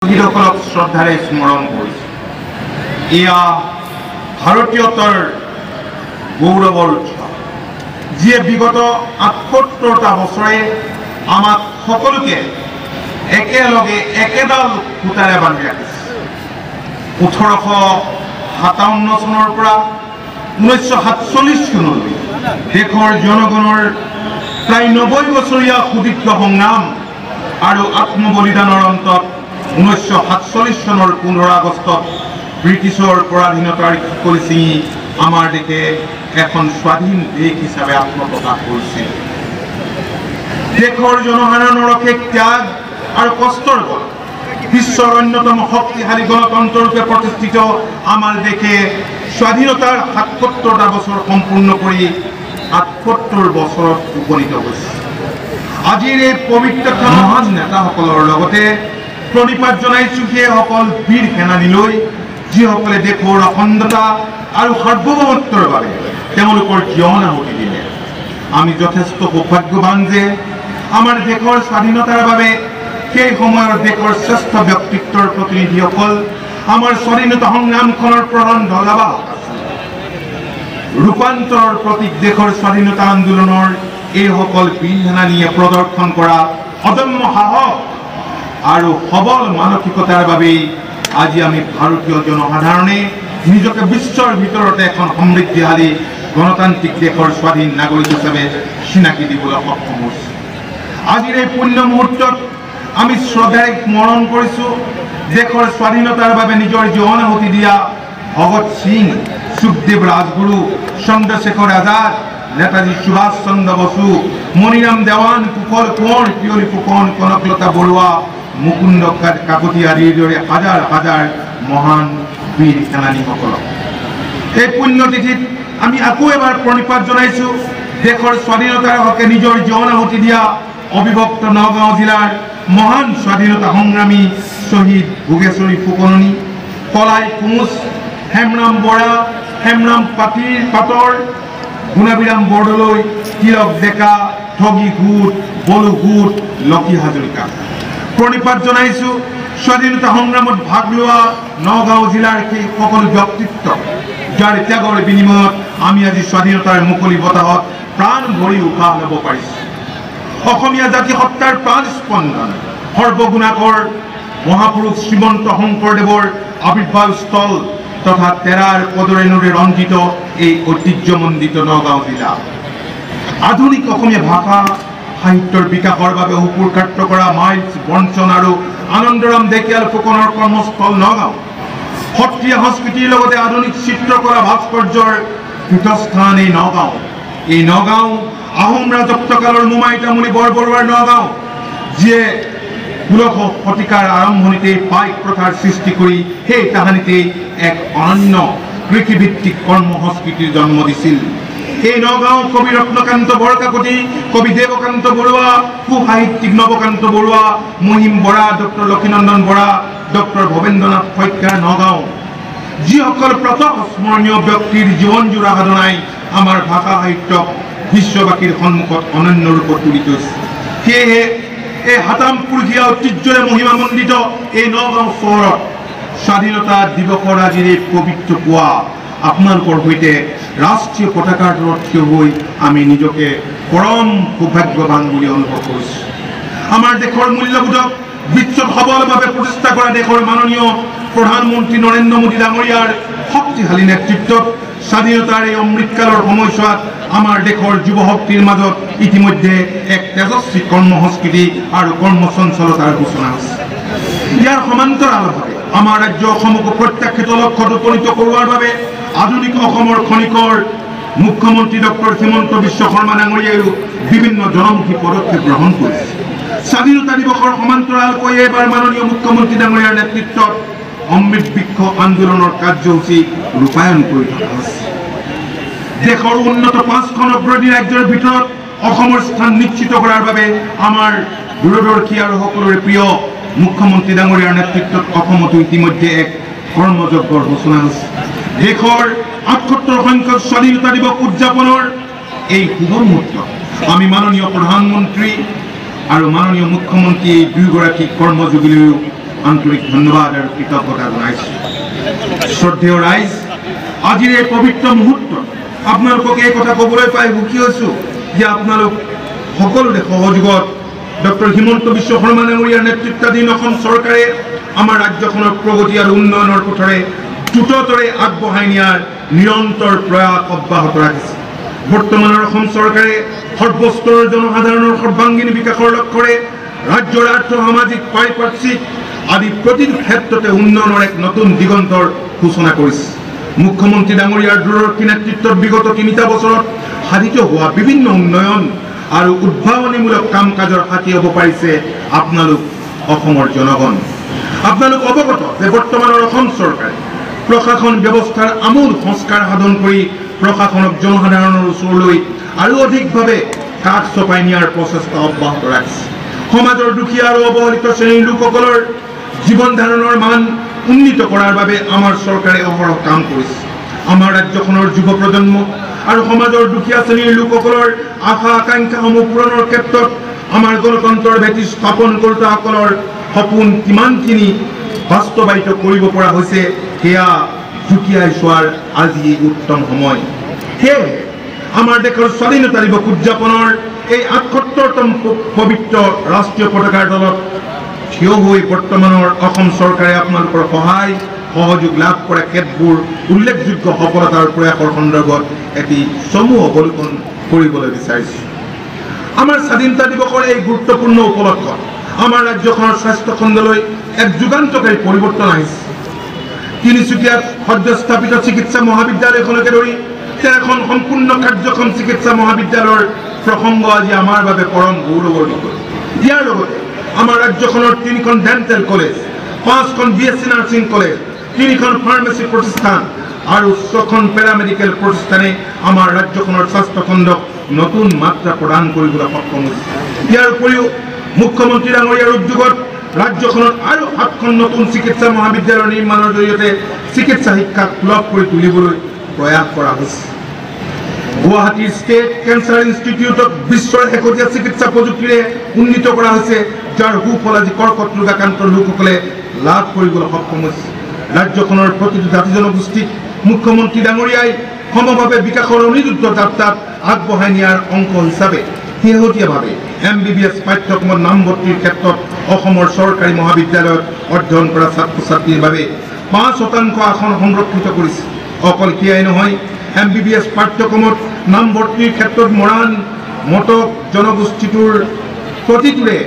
শহীদসকলক শ্ৰদ্ধাৰে স্মৰণ কৰিছোঁ। এয়া ভাৰতীয়তাৰ গৌৰৱৰ উৎসৱ, যিয়ে বিগত ৭৮টা বছৰে আমাক সকলোকে একেলগে একেডাল সূতাৰে বান্ধি ৰাখিছে। ১৮৫৭ চনৰ পৰা ১৯৪৭ চনলৈ দেশৰ জনগণৰ প্ৰায় ৯০ বছৰীয়া সুদীৰ্ঘ সংগ্ৰাম আৰু আত্মবলিদানৰ অন্তত ১৯৪৭ চনৰ ১৫ আগষ্টত ব্ৰিটিছৰ পৰাধীনতাৰ শিকলি ছিঙি আমাৰ দেশে এখন স্বাধীন দেশ হিচাপে আত্মপ্ৰকাশ কৰিছিল। দেশৰ জনসাধাৰণৰ অশেষ ত্যাগ আৰু কষ্টৰ ফলত বিশ্বৰ অন্যতম শক্তিশালী গণতন্ত্ৰৰূপে প্ৰতিষ্ঠিত আমাৰ দেশে স্বাধীনতাৰ ৭৭টা বছৰ সম্পূৰ্ণ কৰি ৭৮ বছৰত উপনীত হৈছে। আজিৰ এই পবিত্ৰ মহান নেতাসকলৰ লগতে প্ৰণিপাত জনাইছোঁ সেইসকল বীৰ সেনানীলৈ, যিসকলে দেশৰ অখণ্ডতা আৰু সাৰ্বভৌমত্বৰ বাবে তেওঁলোকৰ জীৱন আহুতি দিলে। আমি যথেষ্ট সৌভাগ্যৱান যে আমাৰ দেশৰ স্বাধীনতাৰ বাবে সেই সময়ৰ দেশৰ শ্ৰেষ্ঠ ব্যক্তিত্বৰ প্ৰতিনিধিসকল আমাৰ স্বাধীনতা সংগ্ৰামখনৰ প্ৰধান ধ্বজাবাহক আছিল। ৰূপান্তৰৰ প্ৰতীক দেশৰ স্বাধীনতা আন্দোলনৰ এইসকল বীৰ সেনানীয়ে প্ৰদৰ্শন কৰা অদম্য সাহস আৰু সবল মানসিকতাৰ বাবেই আজি আমি ভাৰতীয় জনসাধাৰণে নিজকে বিশ্বৰ ভিতৰতে এখন সমৃদ্ধিশালী গণতান্ত্ৰিক দেশৰ স্বাধীন নাগৰিক হিচাপে চিনাকি দিবলৈ সক্ষম হৈছোঁ। আজিৰ এই পুণ্য মুহূৰ্তত আমি শ্ৰদ্ধাৰে স্মৰণ কৰিছোঁ দেশৰ স্বাধীনতাৰ বাবে নিজৰ জীৱন আহুতি দিয়া ভগত সিং, সুখদেৱ ৰাজগুৰু, চন্দ্ৰশেখৰ আজাদ, নেতাজী সুভাষ চন্দ্ৰ বসু, মণিৰাম দেৱান, কুশল কোঁৱৰ, পিয়লি ফুকন, কনকলতা বৰুৱা, মুকুন্দ কাকতি আদিৰ দৰে হাজাৰ হাজাৰ মহান বীৰ সেনানীসকলক এই পুণ্যতিথিত আমি আকৌ এবাৰ প্ৰণিপাত জনাইছোঁ দেশৰ স্বাধীনতাৰ হকে নিজৰ জীৱন আহুতি দিয়া অবিভক্ত নগাঁও জিলাৰ মহান স্বাধীনতা সংগ্ৰামী শ্বহীদ ভোগেশ্বৰী ফুকননী, কলাই কোঁচ, হেমৰাম বৰা, হেমৰাম পাটৰ, গুণাবিৰাম বৰদলৈ, তিলক ডেকা, ঠগী ঘোষ, বলু ঘোষ, লক্ষী হাজৰিকা। প্ৰণিপাত জনাইছোঁ স্বাধীনতা সংগ্ৰামত ভাগ লোৱা নগাঁও জিলাৰ সেই সকলো ব্যক্তিত্ব, যাৰ ত্যাগৰ বিনিময়ত আমি আজি স্বাধীনতাৰ মুকলি বতাহত প্ৰাণ ভৰি উশাহ ল'ব পাৰিছোঁ। অসমীয়া জাতি সত্তাৰ প্ৰাণ স্পন্দন সৰ্বগুণাকৰ মহাপুৰুষ শ্ৰীমন্ত শংকৰদেৱৰ আৱিৰ্ভাৱ স্থল তথা তেৰাৰ পদৰেণুৰে ৰঞ্জিত এই ঐতিহ্যমণ্ডিত নগাঁও জিলা। আধুনিক অসমীয়া ভাষা সাহিত্যৰ বিকাশৰ বাবে সুপুৰুষাৰ্থ কৰা মাইলছ বঞ্চন আৰু আনন্দৰাম ঢেকিয়াল ফুকনৰ কৰ্মস্থল নগাঁও। সত্ৰীয়া সংস্কৃতিৰ লগতে আধুনিক চিত্ৰকলা ভাস্কৰ্যৰ পীঠস্থান এই নগাঁও। এই নগাঁও আহোম ৰাজত্বকালৰ মোমাই তামুলী বৰবৰুৱাৰ নগাঁও, যিয়ে ১৬শ শতিকাৰ আৰম্ভণিতেই পাইক প্ৰথাৰ সৃষ্টি কৰি সেই তাহানিতেই এক অনন্য কৃষিভিত্তিক কৰ্ম সংস্কৃতিৰ জন্ম দিছিল। এই নগাঁও কবি ৰত্নকান্ত বৰকাকতি, কবি দেৱকান্ত বৰুৱা, সু সাহিত্যিক নৱকান্ত বৰুৱা, মহিম বৰা, ডক্টৰ লক্ষীনন্দন বৰা, ডক্টৰ ভৱেন্দ্ৰনাথ শইকীয়াৰ নগাঁও, যিসকল স্মৰণীয় ব্যক্তিৰ জীৱনজোৰা সাধনাই আমাৰ ভাষা সাহিত্যক বিশ্ববাসীৰ সন্মুখত অনন্য ৰূপত তুলি থৈছে। সেয়েহে এই হাতাম পুৰুষীয়া ঐতিহ্যৰে মহিমামণ্ডিত এই নগাঁও চহৰত স্বাধীনতা দিৱসৰ আজিৰ এই পবিত্ৰ পুৱা আপোনালোকৰ সৈতে ৰাষ্ট্ৰীয় পতাকাৰ তলত থিয় হৈ আমি নিজকে পৰম সৌভাগ্যৱান বুলি অনুভৱ কৰিছোঁ। আমাৰ দেশৰ মূল্যবোধক বিশ্বত সবলভাৱে প্ৰতিষ্ঠা কৰা দেশৰ মাননীয় প্ৰধানমন্ত্ৰী নৰেন্দ্ৰ মোদী ডাঙৰীয়াৰ শক্তিশালী নেতৃত্বত স্বাধীনতাৰ এই অমৃতকালৰ সময়ছোৱাত আমাৰ দেশৰ যুৱ শক্তিৰ মাজত ইতিমধ্যে এক তেজস্বী কৰ্ম সংস্কৃতি আৰু কৰ্মচঞ্চলতাৰ সূচনা হৈছে। ইয়াৰ সমান্তৰালভাৱে আমাৰ ৰাজ্য অসমকো প্ৰত্যাশিত লক্ষ্যত উপনীত কৰোৱাৰ বাবে আধুনিক অসমৰ খনিকৰ মুখ্যমন্ত্ৰী ডক্টৰ হিমন্ত বিশ্ব শৰ্মা ডাঙৰীয়ায়ো বিভিন্ন জনমুখী পদক্ষেপ গ্ৰহণ কৰিছে। স্বাধীনতা দিৱসৰ সমান্তৰালকৈ এইবাৰ মাননীয় মুখ্যমন্ত্ৰী ডাঙৰীয়াৰ নেতৃত্বত অমৃত বৃক্ষ আন্দোলনৰ কাৰ্যসূচী ৰূপায়ণ কৰি থকা হৈছে। দেশৰ উন্নত ৫খন অগ্ৰণী ৰাজ্যৰ ভিতৰত অসমৰ স্থান নিশ্চিত কৰাৰ বাবে আমাৰ দূৰদৰ্শী আৰু সকলোৰে প্ৰিয় মুখ্যমন্ত্ৰী ডাঙৰীয়াৰ নেতৃত্বত অসমতো ইতিমধ্যে এক কৰ্মযজ্ঞৰ সূচনা হৈছে। দেশৰ ৭৮ সংখ্যক স্বাধীনতা দিৱস উদযাপনৰ এই শুভ মুহূৰ্তত আমি মাননীয় প্ৰধানমন্ত্ৰী আৰু মাননীয় মুখ্যমন্ত্ৰী এই দুয়োগৰাকী কৰ্মযোগীলৈও আন্তৰিক ধন্যবাদ আৰু কৃতজ্ঞতা জনাইছোঁ। শ্ৰদ্ধেয় ৰাইজ, আজিৰ এই পবিত্ৰ মুহূৰ্তত আপোনালোকক এই কথা ক'বলৈ পাই সুখী হৈছোঁ যে আপোনালোক সকলোৰে সহযোগত ডক্টৰ হিমন্ত বিশ্ব শৰ্মা ডাঙৰীয়াৰ নেতৃত্বাধীন অসম চৰকাৰে আমাৰ ৰাজ্যখনৰ প্ৰগতি আৰু উন্নয়নৰ পথৰে দ্ৰুততৰে আগবঢ়াই নিয়াৰ নিৰন্তৰ প্ৰয়াস অব্যাহত ৰাখিছে। বৰ্তমানৰ অসম চৰকাৰে সৰ্বস্তৰৰ জনসাধাৰণৰ সৰ্বাংগীন বিকাশৰ লক্ষ্যৰে ৰাজ্যৰ আৰ্থ সামাজিক পাৰিপাৰ্শ্বিক আদি প্ৰতিটো ক্ষেত্ৰতে উন্নয়নৰ এক নতুন দিগন্তৰ সূচনা কৰিছে। মুখ্যমন্ত্ৰী ডাঙৰীয়াৰ দূৰদৰ্শী নেতৃত্বত বিগত ৩টা বছৰত সাধিত হোৱা বিভিন্ন উন্নয়ন আৰু উদ্ভাৱনীমূলক কাম কাজৰ সাক্ষী হ'ব পাৰিছে আপোনালোক অসমৰ জনগণ। আপোনালোক অৱগত যে বৰ্তমানৰ অসম চৰকাৰে প্ৰশাসন ব্যৱস্থাৰ আমূল সংস্কাৰ সাধন কৰি প্ৰশাসনক জনসাধাৰণৰ ওচৰলৈ আৰু অধিকভাৱে কাষ চপাই নিয়াৰ প্ৰচেষ্টা অব্যাহত ৰাখিছে। সমাজৰ দুখীয়া আৰু অৱহেলিত শ্ৰেণীৰ লোকসকলৰ জীৱন ধাৰণৰ মান উন্নীত কৰাৰ বাবে আমাৰ চৰকাৰে অহৰহ কাম কৰিছে। আমাৰ ৰাজ্যখনৰ যুৱ প্ৰজন্ম আৰু সমাজৰ দুখীয়া শ্ৰেণীৰ লোকসকলৰ আশা আকাংক্ষাসমূহ পূৰণৰ ক্ষেত্ৰত আমাৰ গণতন্ত্ৰৰ ভেটি স্থাপন কৰোতাসকলৰ সপোন কিমানখিনি বাস্তৱায়িত কৰিব পৰা হৈছে সেয়া জুকিয়াই চোৱাৰ আজি উত্তম সময়। সেয়ে আমাৰ দেশৰ স্বাধীনতা দিৱস উদযাপনৰ এই ৭৮তম পবিত্ৰ ৰাষ্ট্ৰীয় পতাকাৰ তলত থিয় হৈ বৰ্তমানৰ অসম চৰকাৰে আপোনালোকৰ সহায় সহযোগ লাভ কৰা কেতবোৰ উল্লেখযোগ্য সফলতাৰ প্ৰয়াসৰ সন্দৰ্ভত এটি চমু অৱলোকন কৰিবলৈ বিচাৰিছোঁ। আমাৰ স্বাধীনতা দিৱসৰ এই গুৰুত্বপূৰ্ণ উপলক্ষত আমাৰ ৰাজ্যখনৰ স্বাস্থ্য খণ্ডলৈ এক যুগান্তকাৰী পৰিৱৰ্তন আহিছে। তিনিচুকীয়াত সদ্য স্থাপিত চিকিৎসা মহাবিদ্যালয়খনকে ধৰি 13খন সম্পূৰ্ণ কাৰ্যক্ষম চিকিৎসা মহাবিদ্যালয়ৰ প্ৰসংগ আজি আমাৰ বাবে পৰম গৌৰৱৰ বিষয়। ইয়াৰ লগতে আমাৰ ৰাজ্যখনৰ 3খন ডেণ্টেল কলেজ, 5খন BSc নাৰ্ছিং কলেজ, 3খন ফাৰ্মাচী প্ৰতিষ্ঠান আৰু 6খন পেৰামেডিকেল প্ৰতিষ্ঠানে আমাৰ ৰাজ্যখনৰ স্বাস্থ্য খণ্ডক নতুন মাত্ৰা প্ৰদান কৰিবলৈ সক্ষম হৈছে। ইয়াৰ উপৰিও মুখ্যমন্ত্ৰী ডাঙৰীয়াৰ উদ্যোগত ৰাজ্যখনত আৰু 7খন নতুন চিকিৎসা মহাবিদ্যালয় নিৰ্মাণৰ জৰিয়তে চিকিৎসা শিক্ষাক সুলভ কৰি তুলিবলৈ প্ৰয়াস কৰা হৈছে। গুৱাহাটীৰ ষ্টেট কেঞ্চাৰ ইনষ্টিটিউটক বিশ্বৰ শেহতীয়া চিকিৎসা প্ৰযুক্তিৰে উন্নীত কৰা হৈছে, যাৰ সুফল আজি কৰ্কট ৰোগাক্ৰান্ত লোকসকলে লাভ কৰিবলৈ সক্ষম হৈছে। ৰাজ্যখনৰ প্ৰতিটো জাতি জনগোষ্ঠীক মুখ্যমন্ত্ৰী ডাঙৰীয়াই সমভাৱে বিকাশৰ অনিৰুদ্ধ যাত্ৰাত আগবঢ়াই নিয়াৰ অংশ হিচাপে শেহতীয়াভাৱে MBBS পাঠ্যক্ৰমত নামভৰ্তিৰ ক্ষেত্ৰত অসমৰ চৰকাৰী মহাবিদ্যালয়ত অধ্যয়ন কৰা ছাত্ৰ ছাত্ৰীৰ বাবে 5% আসন সংৰক্ষিত কৰিছে। অকল সেয়াই নহয়, MBBS পাঠ্যক্ৰমত নামভৰ্তিৰ ক্ষেত্ৰত মৰাণ মটক জনগোষ্ঠীটোৰ প্ৰতিটোৰে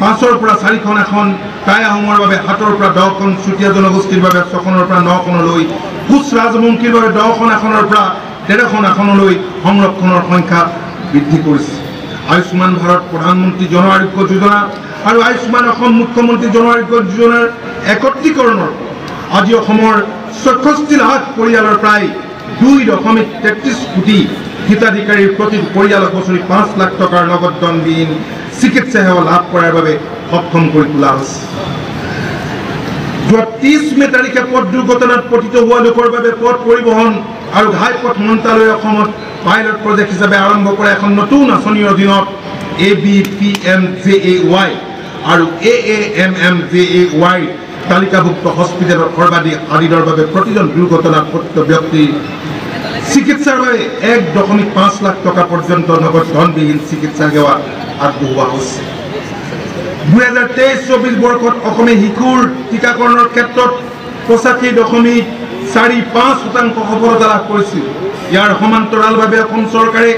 5ৰ পৰা 4খন আসন, টাই আহোমৰ বাবে 7ৰ পৰা 10খন, চুতীয়া জনগোষ্ঠীৰ বাবে 6খনৰ পৰা 9খনলৈ, কোচ ৰাজবংশীৰ বাবে 10খন আসনৰ পৰা 13খন আসনলৈ সংৰক্ষণৰ সংখ্যা বৃদ্ধি কৰিছে। আয়ুষ্মান ভাৰত প্ৰধানমন্ত্ৰী জন আৰোগ্য যোজনা আৰু আয়ুষ্মান অসম মুখ্যমন্ত্ৰী জন আৰোগ্য যোজনাৰ একত্ৰীকৰণৰ আজি অসমৰ 64 লাখ পৰিয়ালৰ প্ৰায় 2.33 কোটি হিতাধিকাৰীৰ প্ৰতিটো পৰিয়ালক বছৰি 5 লাখ টকাৰ নগদ ধনবিহীন চিকিৎসা সেৱা লাভ কৰাৰ বাবে সক্ষম কৰি তোলা হৈছে। যোৱা 30 মে তাৰিখে পথ দুৰ্ঘটনাত পতিত হোৱা লোকৰ বাবে পথ পৰিবহণ আৰু ঘাইপথ মন্ত্ৰালয়ে অসমত পাইলট প্ৰজেক্ট হিচাপে আৰম্ভ কৰা এখন নতুন আঁচনিৰ অধীনত ABPMJAY আৰু AAMMJAY তালিকাভুক্ত হস্পিটেলৰ সৰ্বাধিক আদিৰ বাবে প্ৰতিজন দুৰ্ঘটনাত পতিত ব্যক্তিৰ চিকিৎসাৰ বাবে 1.5 লাখ টকা পৰ্যন্ত নগদ ধনবিহীন চিকিৎসা সেৱা আগবঢ়োৱা হৈছে। 2023-24 বৰ্ষত অসমে শিশুৰ টীকাকৰণৰ ক্ষেত্ৰত 85.45% সফলতা লাভ কৰিছিল। ইয়াৰ সমান্তৰালভাৱে অসম চৰকাৰে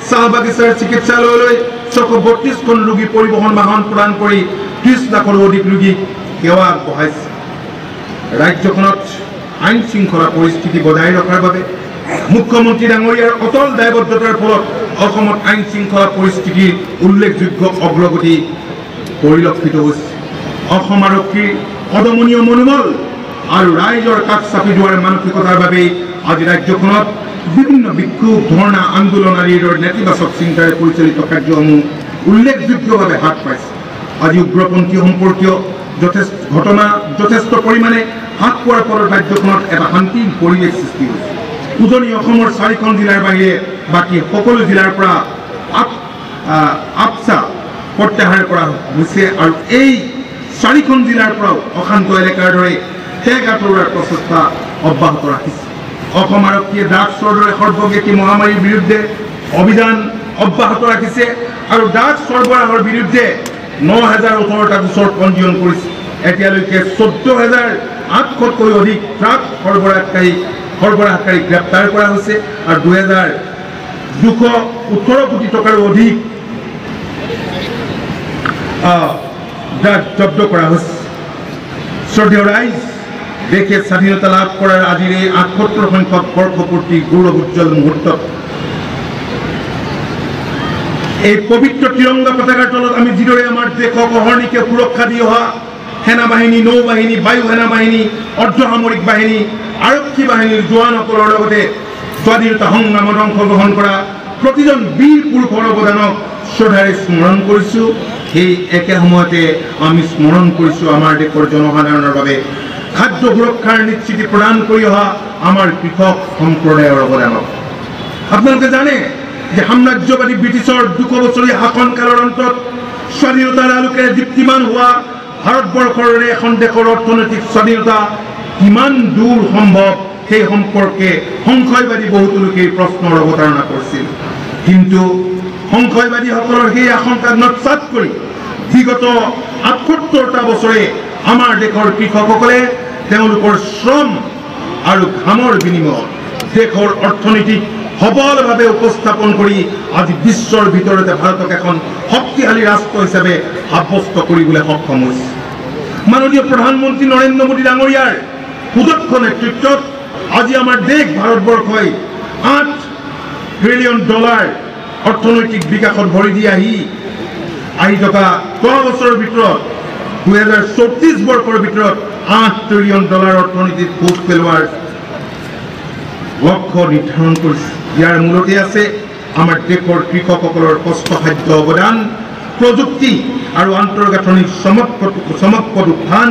চাহ বাগিচাৰ চিকিৎসালয়লৈ 632খন ৰোগী পৰিবহণ বাহন প্ৰদান কৰি 30 লাখৰো অধিক ৰোগীক সেৱা আগবঢ়াইছে। ৰাজ্যখনত আইন শৃংখলা পৰিস্থিতি বজাই ৰখাৰ বাবে মুখ্যমন্ত্ৰী ডাঙৰীয়াৰ অটল দায়বদ্ধতাৰ ফলত অসমত আইন শৃংখলা পৰিস্থিতিৰ উল্লেখযোগ্য অগ্ৰগতি পৰিলক্ষিত হৈছে। অসম আৰক্ষীৰ অদমনীয় মনোবল আৰু ৰাইজৰ কাষ চাপি যোৱাৰ মানসিকতাৰ বাবেই আজি ৰাজ্যখনত বিভিন্ন বিক্ষোভ ধৰ্ণা আন্দোলন আদিৰ নেতিবাচক চিন্তাৰে পৰিচালিত কাৰ্যসমূহ উল্লেখযোগ্যভাৱে হ্ৰাস পাইছে। আজি উগ্ৰপন্থী সম্পৰ্কীয় যথেষ্ট পৰিমাণে হ্ৰাস পোৱাৰ ফলত ৰাজ্যখনত এটা শান্তিৰ পৰিৱেশ সৃষ্টি হৈছে। উজনি অসমৰ 4খন জিলাৰ বাহিৰে বাকী সকলো জিলাৰ পৰা আপচা প্ৰত্যাহাৰ কৰা হৈছে আৰু এই 4খন জিলাৰ পৰা অশান্ত এলেকাৰ দৰে ঠেক আঁতৰোৱাৰ প্ৰচেষ্টা অব্যাহত ৰাখিছে। অসম আৰক্ষীয়ে ড্ৰাগছৰ দৰে সৰ্বব্যাপী মহামাৰীৰ বিৰুদ্ধে অভিযান অব্যাহত ৰাখিছে আৰু ড্ৰাগছ সৰবৰাহৰ বিৰুদ্ধে 9,018টা গোচৰ পঞ্জীয়ন কৰিছে। এতিয়ালৈকে 14,800তকৈ অধিক ড্ৰাগছ সৰবৰাহকাৰীক গ্ৰেপ্তাৰ কৰা হৈছে আৰু 2,218 কোটি টকাৰো অধিক ড্ৰাগছ জব্দ কৰা হৈছে। শ্ৰদ্ধেয় ৰাইজ, দেশে স্বাধীনতা লাভ কৰাৰ আজিৰ এই 78 সংখ্যক বৰ্ষপূৰ্তি গৌৰৱ উজ্জ্বল মুহূৰ্তত এই পবিত্ৰ তিৰংগা পতাকাৰ তলত আমি যিদৰে আমাৰ দেশক অহৰ্নিশে সুৰক্ষা দি অহা সেনাবাহিনী, নৌবাহিনী, বায়ু সেনাবাহিনী, অৰ্ধসামৰিক বাহিনী, আৰক্ষী বাহিনীৰ জোৱানসকলৰ লগতে স্বাধীনতা সংগ্ৰামত অংশগ্ৰহণ কৰা প্ৰতিজন বীৰ পুৰুষৰ অৱদানক শ্ৰদ্ধাৰে স্মৰণ কৰিছোঁ, সেই একে সময়তে আমি স্মৰণ কৰিছোঁ আমাৰ দেশৰ জনসাধাৰণৰ বাবে খাদ্য সুৰক্ষাৰ নিশ্চিতি প্ৰদান কৰি অহা আমাৰ কৃষক সম্প্ৰদায়ৰ অৱদানক। আপোনালোকে জানে যে সাম্ৰাজ্যবাদী ব্ৰিটিছৰ 200 বছৰীয়া শাসনকালৰ অন্তত স্বাধীনতাৰ আলোকেৰে দীপ্তিমান হোৱা ভাৰতবৰ্ষৰ এখন দেশৰ অৰ্থনৈতিক স্বাধীনতা কিমান দূৰ সম্ভৱ সেই সম্পৰ্কে সংশয়বাদী বহুতো লোকে প্ৰশ্নৰ অৱতাৰণা কৰিছিল। কিন্তু সংশয়বাদীসকলৰ সেই আশংকাক নস্যাৎ কৰি বিগত 78টা বছৰে আমাৰ দেশৰ কৃষকসকলে তেওঁলোকৰ শ্ৰম আৰু ঘামৰ বিনিময়ত দেশৰ অৰ্থনীতিক সবলভাৱে উপস্থাপন কৰি আজি বিশ্বৰ ভিতৰতে ভাৰতক এখন শক্তিশালী ৰাষ্ট্ৰ হিচাপে সাব্যস্ত কৰিবলৈ সক্ষম হৈছে। মাননীয় প্ৰধানমন্ত্ৰী নৰেন্দ্ৰ মোদী ডাঙৰীয়াৰ সুদক্ষ নেতৃত্বত আজি আমাৰ দেশ ভাৰতবৰ্ষই $8 ট্ৰিলিয়ন অৰ্থনৈতিক বিকাশত ভৰি দি আহি থকা 10 বছৰৰ ভিতৰত 2034 বৰ্ষৰ ভিতৰত $8 ট্ৰিলিয়ন অৰ্থনীতিত ভোজ পেলোৱাৰ লক্ষ্য নিৰ্ধাৰণ কৰিছে। ইয়াৰ মূলতে আছে আমাৰ দেশৰ কৃষকসকলৰ কষ্টসাধ্য অৱদান, প্ৰযুক্তি আৰু আন্তঃগাঁথনিৰ চমকপ্ৰদ উত্থান